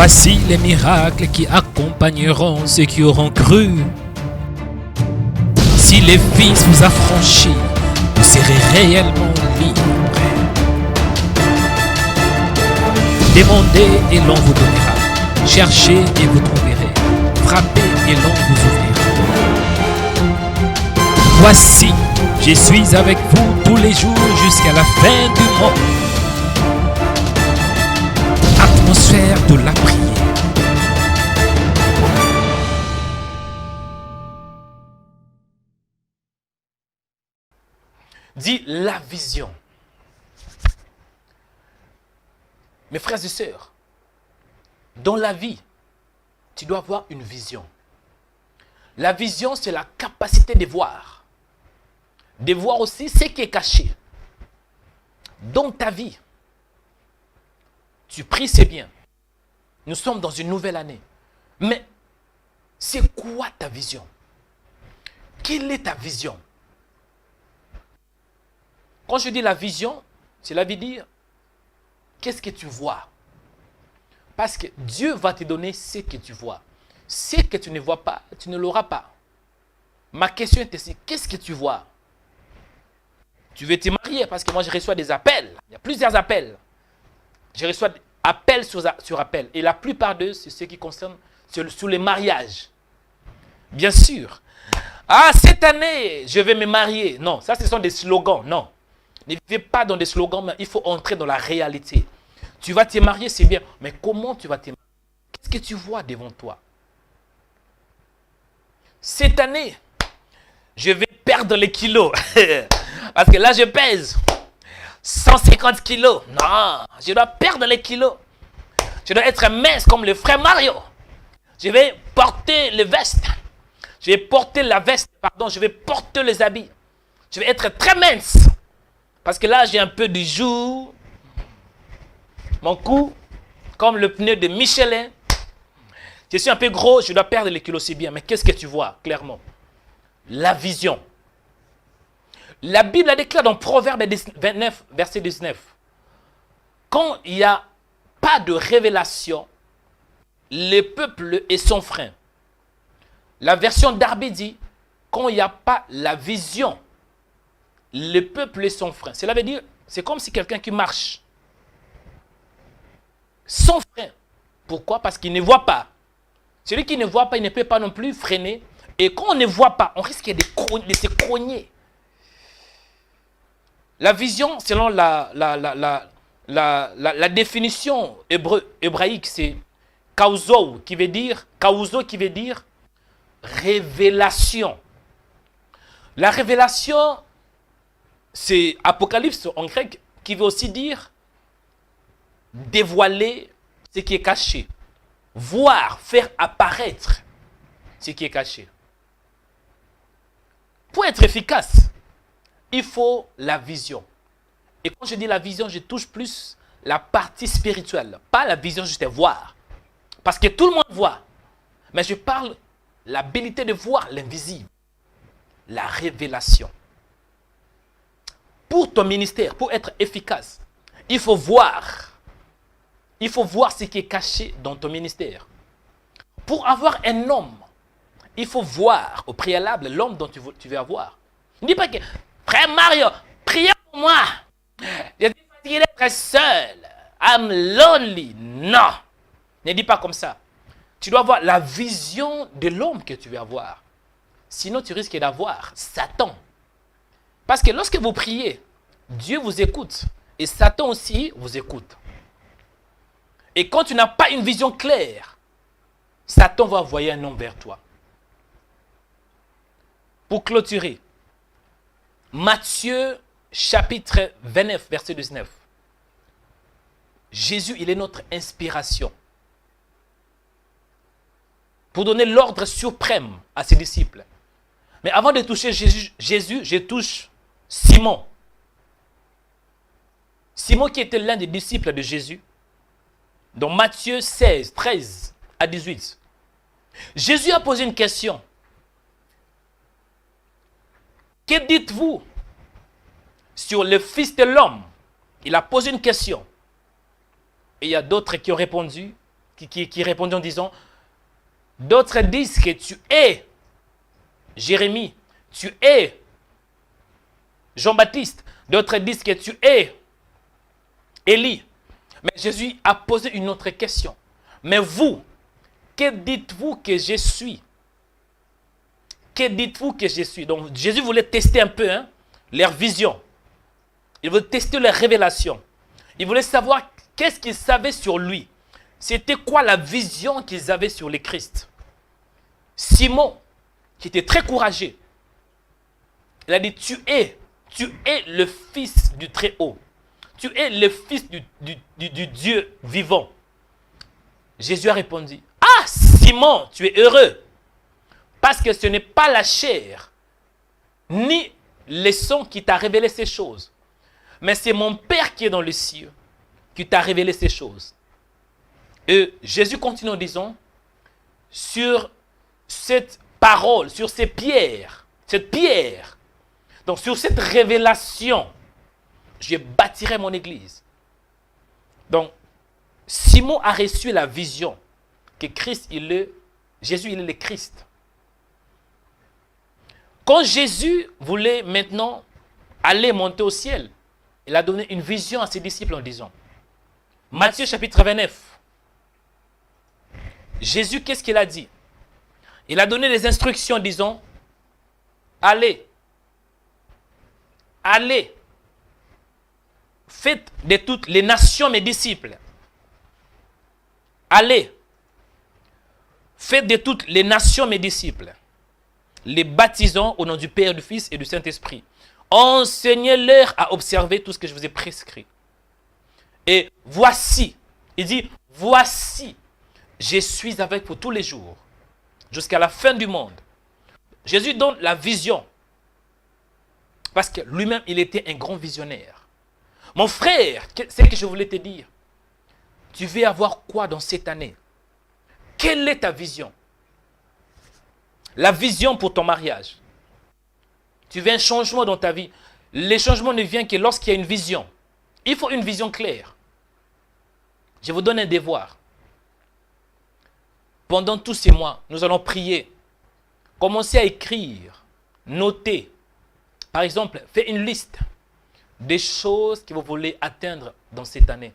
Voici les miracles qui accompagneront ceux qui auront cru. Si les fils vous affranchissent, vous serez réellement libres. Demandez et l'on vous donnera. Cherchez et vous trouverez. Frappez et l'on vous ouvrira. Voici, je suis avec vous tous les jours jusqu'à la fin du monde. Atmosphère de la prière. Dis la vision. Mes frères et sœurs, dans la vie, tu dois avoir une vision. La vision, c'est la capacité de voir. De voir aussi ce qui est caché. Dans ta vie, tu pries, c'est bien. Nous sommes dans une nouvelle année. Mais c'est quoi ta vision? Quelle est ta vision? Quand je dis la vision, cela veut dire qu'est-ce que tu vois? Parce que Dieu va te donner ce que tu vois. Ce que tu ne vois pas, tu ne l'auras pas. Ma question est ici, qu'est-ce que tu vois? Tu veux te marier? Parce que moi, je reçois des appels. Il y a plusieurs appels. Je reçois appel sur appel. Et la plupart d'eux, c'est ceux qui concernent sur les mariages. Bien sûr. Ah, cette année, je vais me marier. Non, ça, ce sont des slogans. Non. Ne vivez pas dans des slogans, mais il faut entrer dans la réalité. Tu vas te marier, c'est bien. Mais comment tu vas te marier? Qu'est-ce que tu vois devant toi? Cette année, je vais perdre les kilos. Parce que là, je pèse 150 kilos. Non, je dois perdre les kilos. Je dois être mince comme le frère Mario. Je vais porter les vestes. Je vais porter la veste, pardon. Je vais porter les habits. Je vais être très mince. Parce que là, j'ai un peu de jour. Mon cou, comme le pneu de Michelin. Je suis un peu gros, je dois perdre les kilos, c'est bien. Mais qu'est-ce que tu vois, clairement? La vision. La Bible a déclaré dans Proverbe 29, verset 19. Quand il n'y a pas de révélation, le peuple est son frein. La version Darby dit, quand il n'y a pas la vision, le peuple est son frein. Cela veut dire, c'est comme si quelqu'un qui marche sans frein. Pourquoi? Parce qu'il ne voit pas. Celui qui ne voit pas, il ne peut pas non plus freiner. Et quand on ne voit pas, on risque de se cogner. La vision, selon la définition hébraïque, c'est kauzo, qui veut dire révélation. La révélation, c'est Apocalypse en grec, qui veut aussi dire dévoiler ce qui est caché. Voir, faire apparaître ce qui est caché. Pour être efficace, il faut la vision. Et quand je dis la vision, je touche plus la partie spirituelle. Pas la vision juste voir. Parce que tout le monde voit. Mais je parle de l'habilité de voir l'invisible. La révélation. Pour ton ministère, pour être efficace, il faut voir. Il faut voir ce qui est caché dans ton ministère. Pour avoir un homme, il faut voir au préalable l'homme dont tu veux avoir. Ne dis pas que, frère Mario, priez pour moi. Je suis fatigué d'être seul. I'm lonely. Non. Ne dis pas comme ça. Tu dois avoir la vision de l'homme que tu veux avoir. Sinon, tu risques d'avoir Satan. Parce que lorsque vous priez, Dieu vous écoute. Et Satan aussi vous écoute. Et quand tu n'as pas une vision claire, Satan va envoyer un homme vers toi. Pour clôturer, Matthieu chapitre 29, verset 19. Jésus, il est notre inspiration. Pour donner l'ordre suprême à ses disciples. Mais avant de toucher Jésus, je touche Simon. Simon qui était l'un des disciples de Jésus. Dans Matthieu 16, 13 à 18. Jésus a posé une question. Que dites-vous sur le Fils de l'homme? Il a posé une question. Et il y a d'autres qui ont répondu qui répondit en disant, d'autres disent que tu es Jérémie, tu es Jean-Baptiste, d'autres disent que tu es Élie. Mais Jésus a posé une autre question. Mais vous, que dites-vous que je suis? Que dites-vous que je suis? Donc Jésus voulait tester un peu leur vision. Il voulait tester leur révélation. Il voulait savoir qu'est-ce qu'ils savaient sur lui. C'était quoi la vision qu'ils avaient sur le Christ. Simon, qui était très courageux, il a dit, tu es le Fils du Très-Haut. Tu es le Fils du Dieu vivant. Jésus a répondu, ah Simon, tu es heureux. Parce que ce n'est pas la chair, ni le sang qui t'a révélé ces choses. Mais c'est mon Père qui est dans les cieux, qui t'a révélé ces choses. Et Jésus continue en disant, sur cette parole, sur ces pierres, cette pierre, donc sur cette révélation, je bâtirai mon église. Donc, Simon a reçu la vision que Jésus, il est le Christ. Quand Jésus voulait maintenant aller monter au ciel, il a donné une vision à ses disciples en disant, Matthieu chapitre 29, Jésus, qu'est-ce qu'il a dit? Il a donné des instructions en disant, allez, faites de toutes les nations mes disciples. Allez, faites de toutes les nations mes disciples, les baptisant au nom du Père, du Fils et du Saint-Esprit. Enseignez-leur à observer tout ce que je vous ai prescrit. Et voici, il dit, voici, je suis avec vous tous les jours, jusqu'à la fin du monde. Jésus donne la vision, parce que lui-même, il était un grand visionnaire. Mon frère, c'est ce que je voulais te dire. Tu veux avoir quoi dans cette année? Quelle est ta vision? La vision pour ton mariage. Tu veux un changement dans ta vie. Le changement ne vient que lorsqu'il y a une vision. Il faut une vision claire. Je vous donne un devoir. Pendant tous ces mois, nous allons prier. Commencez à écrire, noter. Par exemple, faites une liste des choses que vous voulez atteindre dans cette année.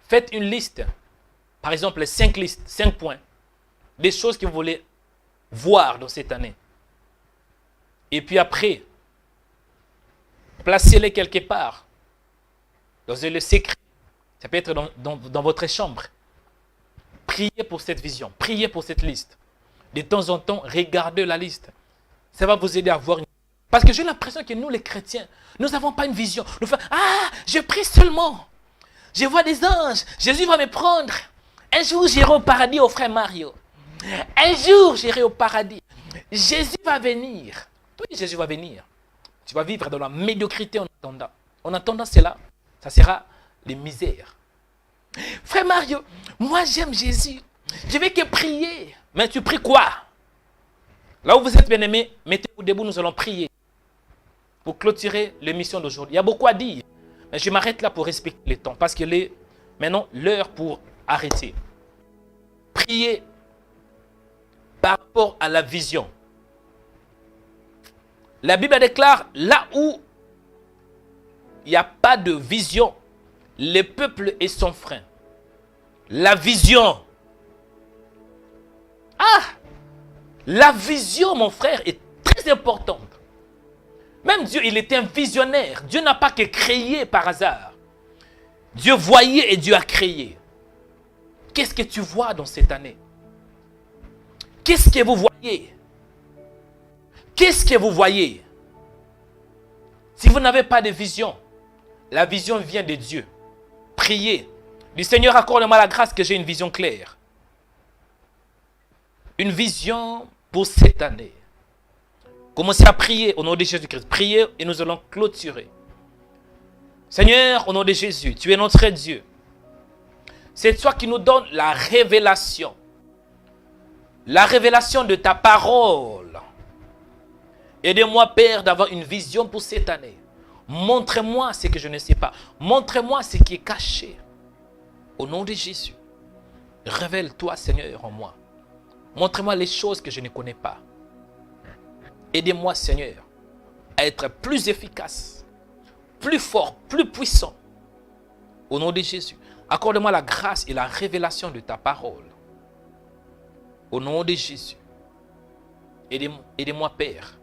Faites une liste, par exemple 5 listes, 5 points, des choses que vous voulez voir dans cette année. Et puis après, placez-les quelque part, dans le secret. Ça peut être dans votre chambre. Priez pour cette vision, priez pour cette liste. De temps en temps, regardez la liste. Ça va vous aider à voir une... Parce que j'ai l'impression que nous, les chrétiens, nous n'avons pas une vision. Nous faisons, ah, je prie seulement. Je vois des anges. Jésus va me prendre. Un jour, j'irai au paradis au frère Mario. Un jour, j'irai au paradis. Jésus va venir. Oui, Jésus va venir. Tu vas vivre dans la médiocrité en attendant. En attendant cela, ça sera les misères. Frère Mario, moi j'aime Jésus. Je vais que prier. Mais tu pries quoi? Là où vous êtes bien aimés, mettez-vous debout, nous allons prier. Pour clôturer l'émission d'aujourd'hui. Il y a beaucoup à dire. Mais je m'arrête là pour respecter le temps. Parce qu'il est maintenant l'heure pour arrêter. Priez par rapport à la vision. La Bible déclare, là où il n'y a pas de vision, le peuple est sans frein. La vision. Ah! La vision, mon frère, est très importante. Même Dieu, il était un visionnaire. Dieu n'a pas que créé par hasard. Dieu voyait et Dieu a créé. Qu'est-ce que tu vois dans cette année? Qu'est-ce que vous voyez? Qu'est-ce que vous voyez? Si vous n'avez pas de vision, la vision vient de Dieu. Priez. Du Seigneur, accorde-moi la grâce que j'ai une vision claire. Une vision pour cette année. Commencez à prier au nom de Jésus-Christ. Priez et nous allons clôturer. Seigneur, au nom de Jésus, tu es notre Dieu. C'est toi qui nous donnes la révélation. La révélation de ta parole. Aidez-moi, Père, d'avoir une vision pour cette année. Montre-moi ce que je ne sais pas. Montre-moi ce qui est caché. Au nom de Jésus. Révèle-toi, Seigneur, en moi. Montre-moi les choses que je ne connais pas. Aidez-moi, Seigneur, à être plus efficace, plus fort, plus puissant. Au nom de Jésus, accorde-moi la grâce et la révélation de ta parole. Au nom de Jésus, aidez-moi, Père,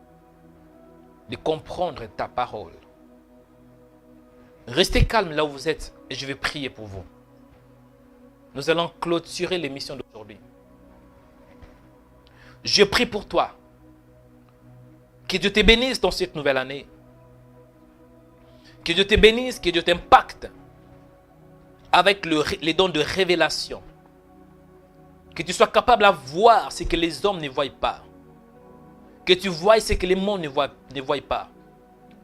de comprendre ta parole. Restez calme là où vous êtes et je vais prier pour vous. Nous allons clôturer l'émission d'aujourd'hui. Je prie pour toi. Que Dieu te bénisse dans cette nouvelle année. Que Dieu te bénisse, que Dieu t'impacte avec les dons de révélation. Que tu sois capable de voir ce que les hommes ne voient pas. Que tu vois ce que les mondes ne voient pas.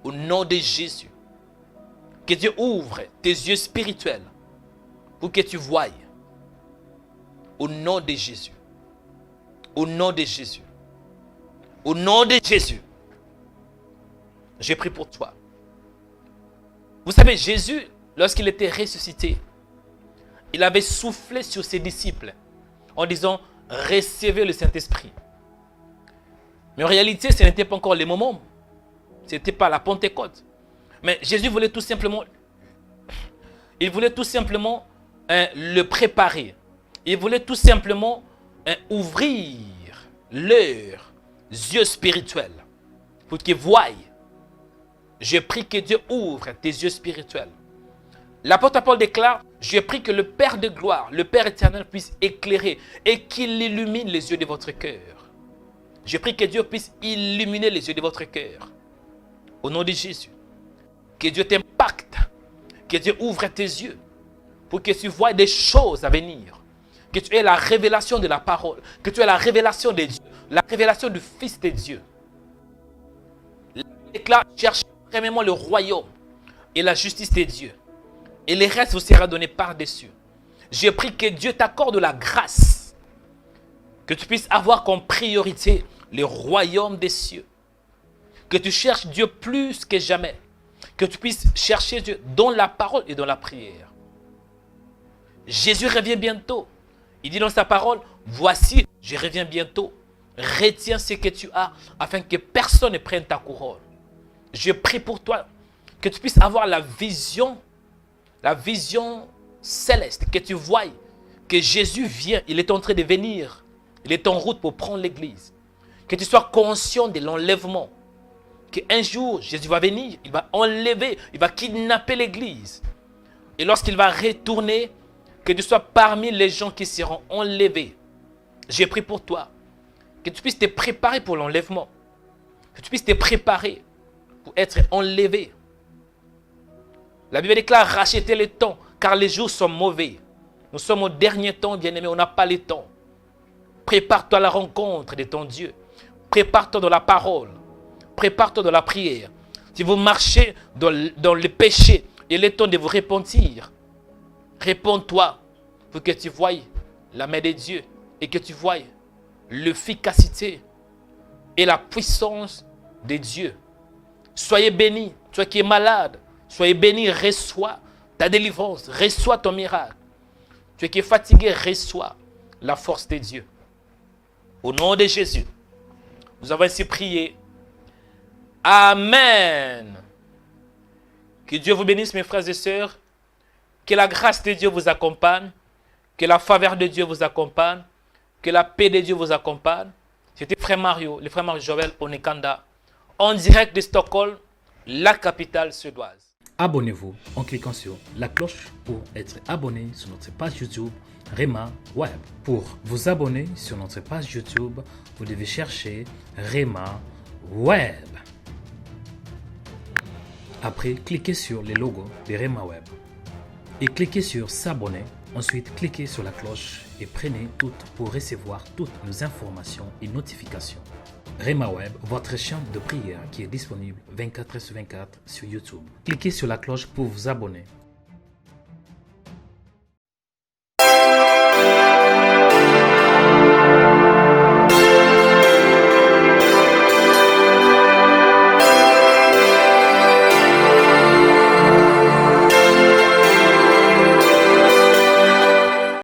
Au nom de Jésus. Que Dieu ouvre tes yeux spirituels pour que tu voies. Au nom de Jésus. Au nom de Jésus. Au nom de Jésus. Je prie pour toi. Vous savez, Jésus, lorsqu'il était ressuscité, il avait soufflé sur ses disciples en disant, recevez le Saint-Esprit. Mais en réalité, ce n'était pas encore le moment. Ce n'était pas la Pentecôte. Mais Jésus voulait tout simplement, le préparer. Il voulait tout simplement ouvrir leurs yeux spirituels pour qu'ils voient. Je prie que Dieu ouvre tes yeux spirituels. L'apôtre Paul déclare, je prie que le Père de gloire, le Père éternel puisse éclairer et qu'il illumine les yeux de votre cœur. Je prie que Dieu puisse illuminer les yeux de votre cœur. Au nom de Jésus. Que Dieu t'impacte. Que Dieu ouvre tes yeux pour que tu vois des choses à venir. Que tu aies la révélation de la parole. Que tu aies la révélation de Dieu. La révélation du Fils de Dieu. La Bible déclare, cherchez premièrement le royaume et la justice de Dieu. Et le reste vous sera donné par-dessus. Je prie que Dieu t'accorde la grâce. Que tu puisses avoir comme priorité le royaume des cieux. Que tu cherches Dieu plus que jamais. Que tu puisses chercher Dieu dans la parole et dans la prière. Jésus revient bientôt. Il dit dans sa parole, voici, je reviens bientôt. Retiens ce que tu as afin que personne ne prenne ta couronne. Je prie pour toi que tu puisses avoir la vision céleste, que tu voies que Jésus vient, il est en train de venir. Il est en route pour prendre l'église. Que tu sois conscient de l'enlèvement. Qu'un jour, Jésus va venir, il va enlever, il va kidnapper l'église. Et lorsqu'il va retourner, que tu sois parmi les gens qui seront enlevés. J'ai prié pour toi. Que tu puisses te préparer pour l'enlèvement. Que tu puisses te préparer pour être enlevé. La Bible déclare, rachetez le temps, car les jours sont mauvais. Nous sommes au dernier temps, bien-aimés, on n'a pas le temps. Prépare-toi à la rencontre de ton Dieu. Prépare-toi dans la parole. Prépare-toi dans la prière. Si vous marchez dans le péché, il est temps de vous repentir. Réponds-toi pour que tu voies la main de Dieu et que tu voies l'efficacité et la puissance de Dieu. Soyez bénis, toi qui es malade, soyez béni, reçois ta délivrance, reçois ton miracle. Tu qui es fatigué, reçois la force de Dieu. Au nom de Jésus, nous avons ainsi prié. Amen. Que Dieu vous bénisse, mes frères et sœurs. Que la grâce de Dieu vous accompagne. Que la faveur de Dieu vous accompagne. Que la paix de Dieu vous accompagne. C'était frère Mario, le frère Mario Joël Onekanda, en direct de Stockholm, la capitale suédoise. Abonnez-vous en cliquant sur la cloche pour être abonné sur notre page YouTube Rema Web. Pour vous abonner sur notre page YouTube, vous devez chercher Rema Web. Après, cliquez sur le logo de Rema Web et cliquez sur s'abonner. Ensuite, cliquez sur la cloche et prenez toutes pour recevoir toutes nos informations et notifications. Rema Web, votre chaîne de prière qui est disponible 24h sur 24 sur YouTube. Cliquez sur la cloche pour vous abonner.